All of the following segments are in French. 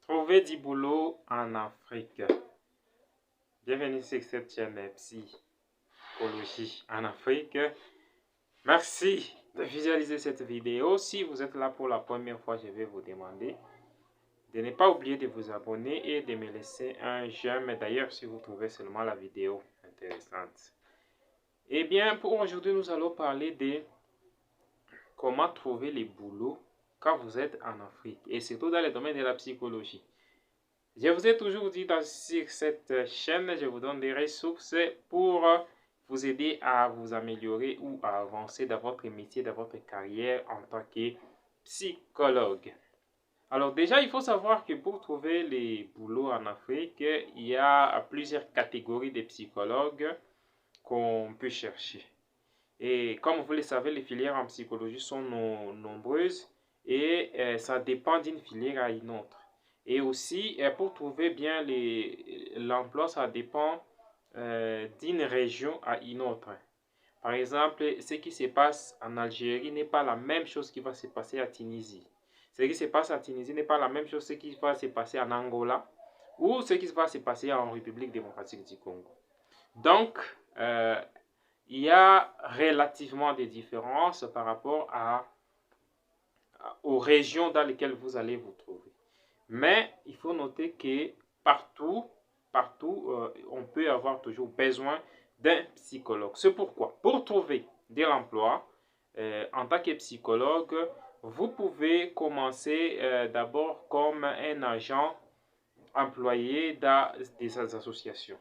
Trouver du boulot en Afrique. Bienvenue sur cette chaîne Psychologie en Afrique. Merci de visualiser cette vidéo. Si vous êtes là pour la première fois, je vais vous demander de ne pas oublier de vous abonner et de me laisser un j'aime. D'ailleurs, si vous trouvez seulement la vidéo intéressante. Eh bien, pour aujourd'hui, nous allons parler de comment trouver les boulots quand vous êtes en Afrique et surtout dans le domaine de la psychologie. Je vous ai toujours dit sur cette chaîne, je vous donne des ressources pour vous aider à vous améliorer ou à avancer dans votre métier, dans votre carrière en tant que psychologue. Alors déjà, il faut savoir que pour trouver les boulots en Afrique, il y a plusieurs catégories de psychologues qu'on peut chercher. Et comme vous le savez, les filières en psychologie sont nombreuses et ça dépend d'une filière à une autre. Et aussi, pour trouver bien l'emploi, ça dépend d'une région à une autre. Par exemple, ce qui se passe en Algérie n'est pas la même chose qui va se passer à Tunisie. Ce qui se passe à Tunisie n'est pas la même chose qui va se passer en Angola ou ce qui va se passer en République démocratique du Congo. Donc, il y a relativement des différences par rapport aux régions dans lesquelles vous allez vous trouver. Mais il faut noter que partout, on peut avoir toujours besoin d'un psychologue. C'est pourquoi, pour trouver de l'emploi en tant que psychologue, vous pouvez commencer d'abord comme un agent employé dans des associations.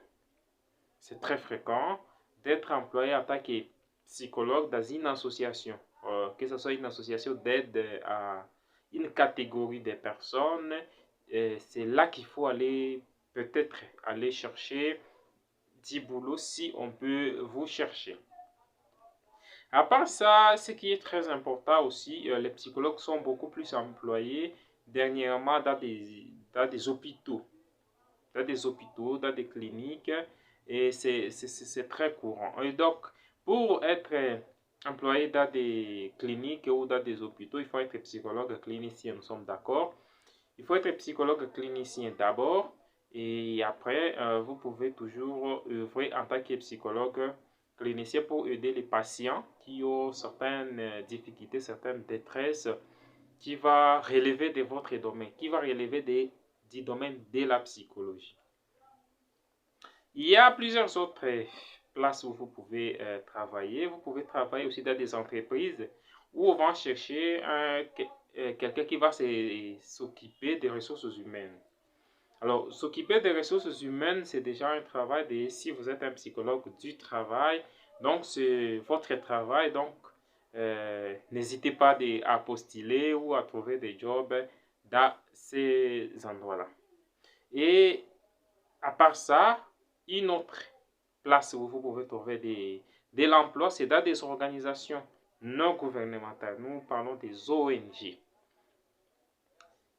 C'est très fréquent d'être employé en tant que psychologue dans une association, que ce soit une association d'aide à une catégorie de personnes. C'est là qu'il faut aller, peut-être aller chercher du boulot si on peut vous chercher. À part ça, ce qui est très important aussi, les psychologues sont beaucoup plus employés dernièrement dans des hôpitaux, dans des cliniques, et c'est très courant. Et donc, pour être employé dans des cliniques ou dans des hôpitaux, il faut être psychologue clinicien, nous sommes d'accord. Il faut être psychologue clinicien d'abord, et après, vous pouvez toujours œuvrer en tant que psychologue clinicien pour aider les patients qui ont certaines difficultés, certaines détresses, qui va relever de votre domaine, qui va relever du domaine de la psychologie. Il y a plusieurs autres places où vous pouvez travailler. Vous pouvez travailler aussi dans des entreprises où on va chercher quelqu'un qui va s'occuper des ressources humaines. Alors, s'occuper des ressources humaines, c'est déjà un travail si vous êtes un psychologue du travail, donc c'est votre travail, donc n'hésitez pas à postuler ou à trouver des jobs dans ces endroits-là. Et à part ça, une autre place où vous pouvez trouver de l'emploi, c'est dans des organisations non gouvernementales. Nous parlons des ONG.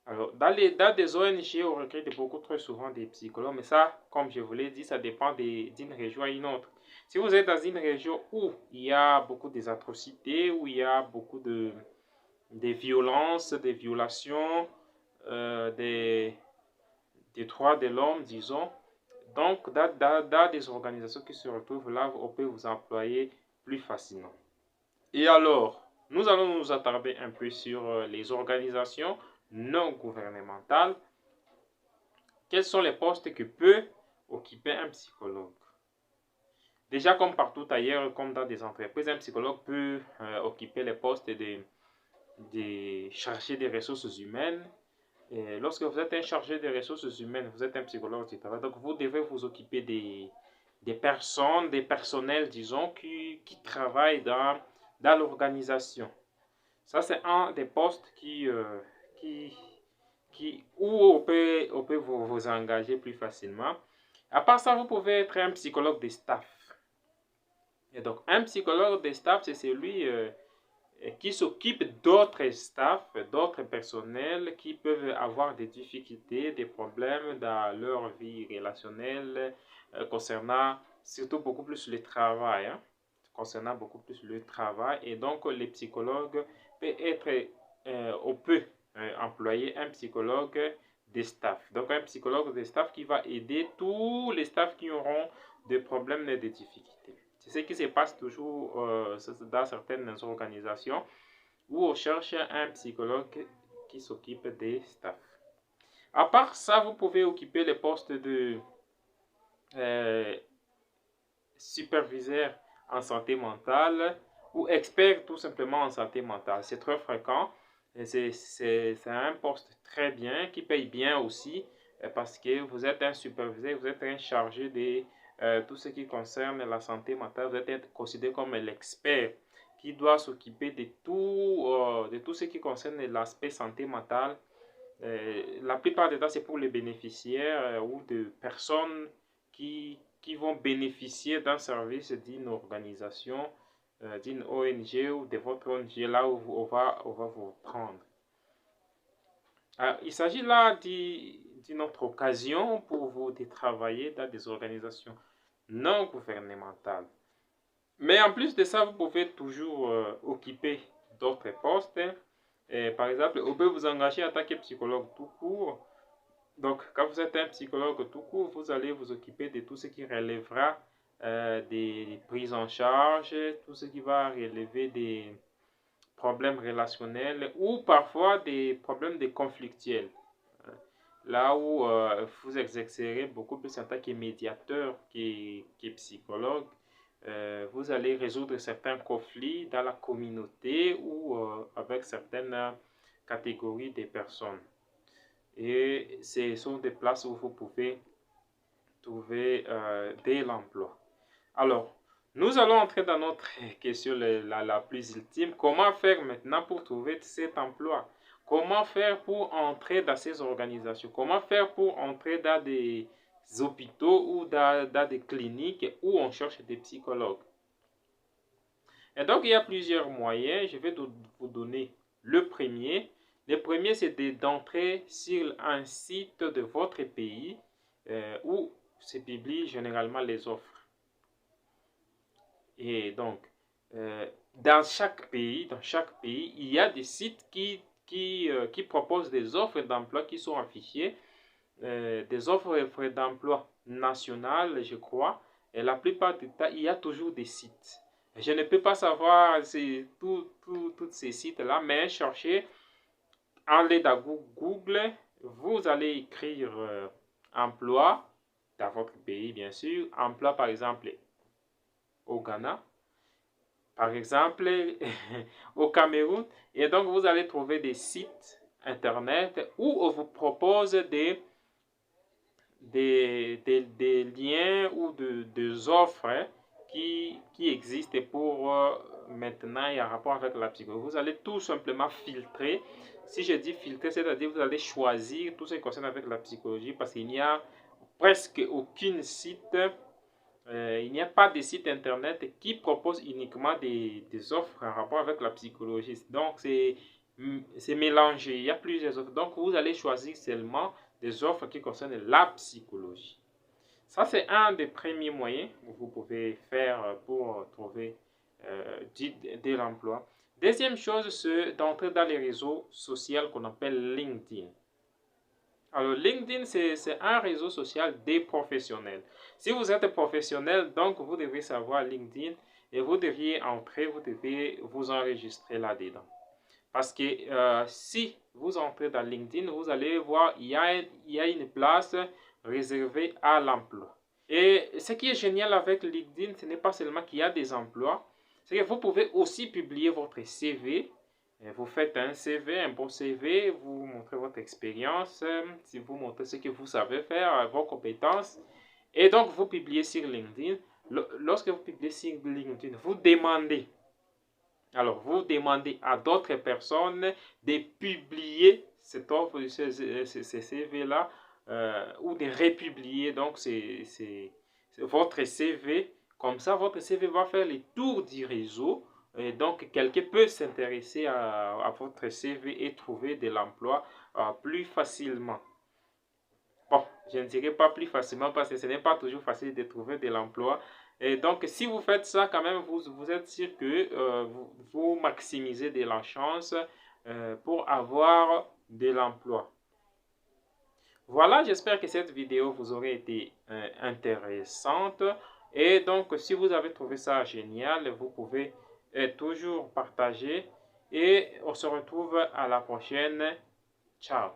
Alors, dans des ONG, on recrute beaucoup très souvent des psychologues, mais ça, comme je vous l'ai dit, ça dépend d'une région à une autre. Si vous êtes dans une région où il y a beaucoup d'atrocités, où il y a beaucoup de violences, des violations, des droits de l'homme, disons, donc dans des organisations qui se retrouvent là, on peut vous employer plus facilement. Et alors, nous allons nous attarder un peu sur les organisations non gouvernementales. Quels sont les postes que peut occuper un psychologue? Déjà, comme partout ailleurs, comme dans des entreprises, un psychologue peut occuper les postes de chargé des ressources humaines. Et lorsque vous êtes un chargé des ressources humaines, vous êtes un psychologue du travail, donc vous devez vous occuper des personnes, des personnels, disons, qui travaillent dans l'organisation. Ça, c'est un des postes où on peut vous engager plus facilement. À part ça, vous pouvez être un psychologue de staff. Et donc, un psychologue de staff, c'est celui qui s'occupe d'autres staffs, d'autres personnels qui peuvent avoir des difficultés, des problèmes dans leur vie relationnelle concernant surtout beaucoup plus le travail. Concernant beaucoup plus le travail. Et donc, les psychologues peuvent être, on peut employer un psychologue des staffs. Donc un psychologue des staffs qui va aider tous les staffs qui auront des problèmes et des difficultés. C'est ce qui se passe toujours dans certaines organisations où on cherche un psychologue qui s'occupe des staffs. À part ça, vous pouvez occuper les postes de superviseur en santé mentale ou expert tout simplement en santé mentale. C'est très fréquent et c'est un poste très bien qui paye bien aussi parce que vous êtes un superviseur, vous êtes un chargé de tout ce qui concerne la santé mentale. Vous êtes considéré comme l'expert qui doit s'occuper de tout ce qui concerne l'aspect santé mentale. La plupart des temps, c'est pour les bénéficiaires ou de personnes qui vont bénéficier d'un service d'une organisation, d'une ONG ou de votre ONG, là où on va vous prendre. Alors, il s'agit là d'une autre occasion pour vous de travailler dans des organisations non gouvernementales. Mais en plus de ça, vous pouvez toujours occuper d'autres postes. Par exemple, on peut vous engager en tant que psychologue tout court. Donc, quand vous êtes un psychologue tout court, vous allez vous occuper de tout ce qui relèvera des prises en charge, tout ce qui va relever des problèmes relationnels ou parfois des problèmes de conflictuels. Là où vous exercerez beaucoup plus en tant que médiateur que psychologue, vous allez résoudre certains conflits dans la communauté ou avec certaines catégories de personnes. Et ce sont des places où vous pouvez trouver de l'emploi. Alors, nous allons entrer dans notre question la plus ultime. Comment faire maintenant pour trouver cet emploi? Comment faire pour entrer dans ces organisations? Comment faire pour entrer dans des hôpitaux ou dans des cliniques où on cherche des psychologues? Et donc, il y a plusieurs moyens. Je vais vous donner le premier. Le premier, c'est d'entrer sur un site de votre pays où se publient généralement les offres. Et donc, dans chaque pays, il y a des sites qui proposent des offres d'emploi qui sont affichées, des offres d'emploi nationales, je crois. Et la plupart du temps, il y a toujours des sites. Je ne peux pas savoir tous ces sites-là, mais cherchez, allez dans Google, vous allez écrire emploi dans votre pays, bien sûr. Emploi, par exemple, au Ghana, par exemple, au Cameroun. Et donc, vous allez trouver des sites internet où on vous propose des liens ou des offres qui existent pour maintenant et en rapport avec la psychologie. Vous allez tout simplement filtrer. Si je dis filtrer, c'est-à-dire vous allez choisir tout ce qui concerne avec la psychologie parce qu'il n'y a presque aucun site, il n'y a pas de site internet qui propose uniquement des offres en rapport avec la psychologie. Donc c'est mélangé, il y a plusieurs offres. Donc vous allez choisir seulement des offres qui concernent la psychologie. Ça, c'est un des premiers moyens que vous pouvez faire pour trouver de l'emploi. Deuxième chose, c'est d'entrer dans les réseaux sociaux qu'on appelle LinkedIn. Alors, LinkedIn, c'est un réseau social des professionnels. Si vous êtes professionnel, donc vous devez savoir LinkedIn et vous devriez entrer, vous devez vous enregistrer là-dedans. Parce que si vous entrez dans LinkedIn, vous allez voir, il y a une place réservée à l'emploi. Et ce qui est génial avec LinkedIn, ce n'est pas seulement qu'il y a des emplois, c'est que vous pouvez aussi publier votre CV. Vous faites un CV, un bon CV, vous montrez votre expérience, si vous montrez ce que vous savez faire, vos compétences. Et donc, vous publiez sur LinkedIn. Lorsque vous publiez sur LinkedIn, vous demandez à d'autres personnes de publier cette offre, ces CV-là, ou de republier. Donc, c'est votre CV. Comme ça, votre CV va faire le tour du réseau. Et donc, quelqu'un peut s'intéresser à votre CV et trouver de l'emploi plus facilement. Bon, je ne dirais pas plus facilement parce que ce n'est pas toujours facile de trouver de l'emploi. Et donc, si vous faites ça, quand même, vous êtes sûr que vous maximisez de la chance pour avoir de l'emploi. Voilà, j'espère que cette vidéo vous aurait été intéressante. Et donc, si vous avez trouvé ça génial, vous pouvez toujours partager. Et on se retrouve à la prochaine. Ciao.